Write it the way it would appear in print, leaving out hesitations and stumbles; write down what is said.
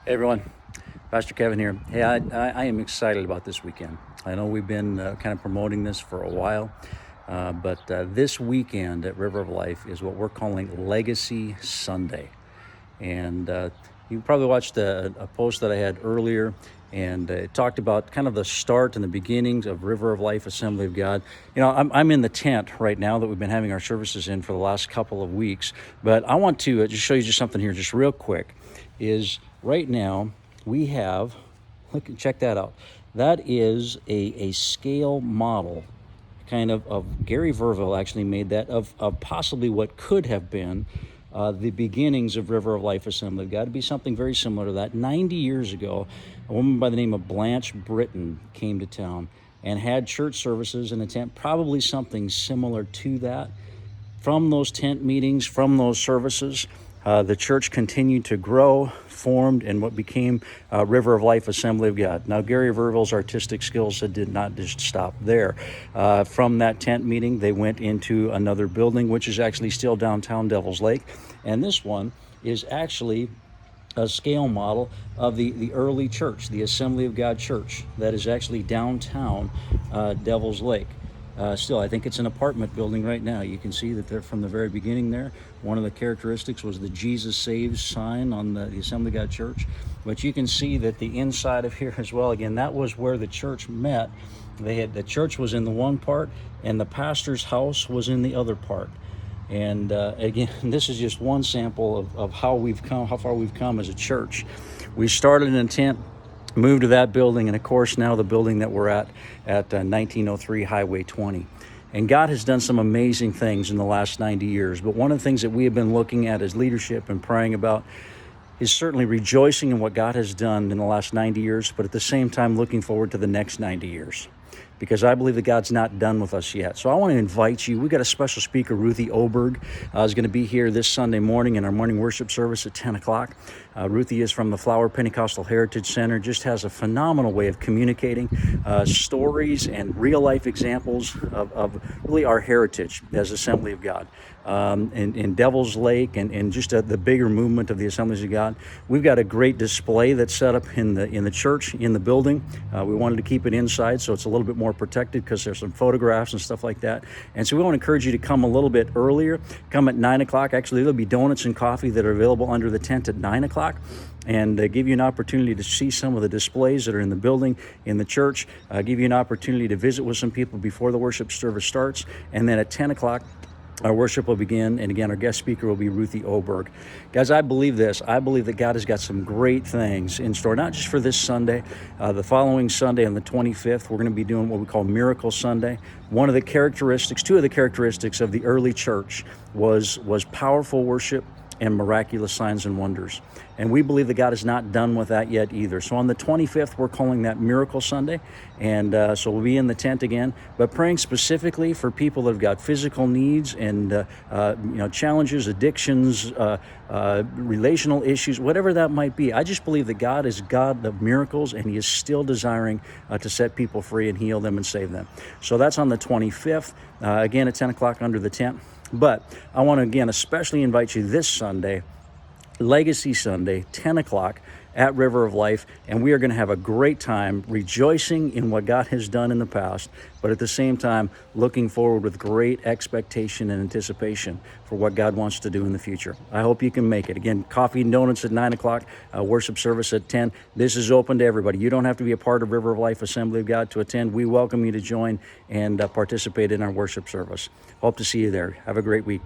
Hey everyone, Pastor Kevin here. Hey, I am excited about this weekend. I know we've been kind of promoting this for a while, but this weekend at River of Life is what we're calling Legacy Sunday. And you probably watched a post that I had earlier, and it talked about kind of the start and the beginnings of River of Life Assembly of God. You know, I'm in the tent right now that we've been having our services in for the last couple of weeks, but I want to just show you just something here just real quick. Is right now we have, look, check that out. That is a scale model kind of Gary Verville actually made that of possibly what could have been the beginnings of River of Life Assembly of God. To be something very similar to that. 90 years ago, a woman by the name of Blanche Britton came to town and had church services in a tent, probably something similar to that. From those tent meetings, from those services, the church continued to grow, formed, and what became River of Life Assembly of God. Now, Gary Verville's artistic skills did not just stop there. From that tent meeting, they went into another building, which is actually still downtown Devil's Lake. And this one is actually a scale model of the early church, the Assembly of God Church, that is actually downtown Devil's Lake. Still, I think it's an apartment building right now. You can see that they're from the very beginning there. One of the characteristics was the Jesus Saves sign on the Assembly of God Church. But you can see that the inside of here as well, again, that was where the church met. The church was in the one part, and the pastor's house was in the other part. And again, this is just one sample of how far we've come as a church. We started in a tent, moved to that building, and of course now the building that we're at 1903 Highway 20. And God has done some amazing things in the last 90 years. But one of the things that we have been looking at as leadership and praying about is certainly rejoicing in what God has done in the last 90 years, but at the same time looking forward to the next 90 years. Because I believe that God's not done with us yet. So I want to invite you. We've got a special speaker, Ruthie Oberg, is going to be here this Sunday morning in our morning worship service at 10 o'clock. Ruthie is from the Flower Pentecostal Heritage Center, just has a phenomenal way of communicating stories and real-life examples of really our heritage as Assembly of God. In Devil's Lake and just the bigger movement of the Assemblies of God. We've got a great display that's set up in the church, in the building. We wanted to keep it inside, so it's a little bit more protected because there's some photographs and stuff like that. And so we want to encourage you to come a little bit earlier. Come at 9 o'clock. Actually, there'll be donuts and coffee that are available under the tent at 9 o'clock. And give you an opportunity to see some of the displays that are in the building, in the church. Give you an opportunity to visit with some people before the worship service starts. And then at 10 o'clock, our worship will begin, and again, our guest speaker will be Ruthie Oberg. Guys, I believe this. I believe that God has got some great things in store, not just for this Sunday. The following Sunday on the 25th, we're going to be doing what we call Miracle Sunday. Two of the characteristics of the early church was powerful worship and miraculous signs and wonders. And we believe that God is not done with that yet either. So on the 25th, we're calling that Miracle Sunday. And so we'll be in the tent again, but praying specifically for people that have got physical needs and challenges, addictions, relational issues, whatever that might be. I just believe that God is God of miracles, and He is still desiring to set people free and heal them and save them. So that's on the 25th, again at 10 o'clock under the tent. But I want to, again, especially invite you this Sunday, Legacy Sunday, 10 o'clock at River of Life, and we are going to have a great time rejoicing in what God has done in the past, but at the same time looking forward with great expectation and anticipation for what God wants to do in the future. I hope you can make it. Again, coffee and donuts at 9 o'clock, worship service at 10. This is open to everybody. You don't have to be a part of River of Life Assembly of God to attend. We welcome you to join and participate in our worship service. Hope to see you there. Have a great week.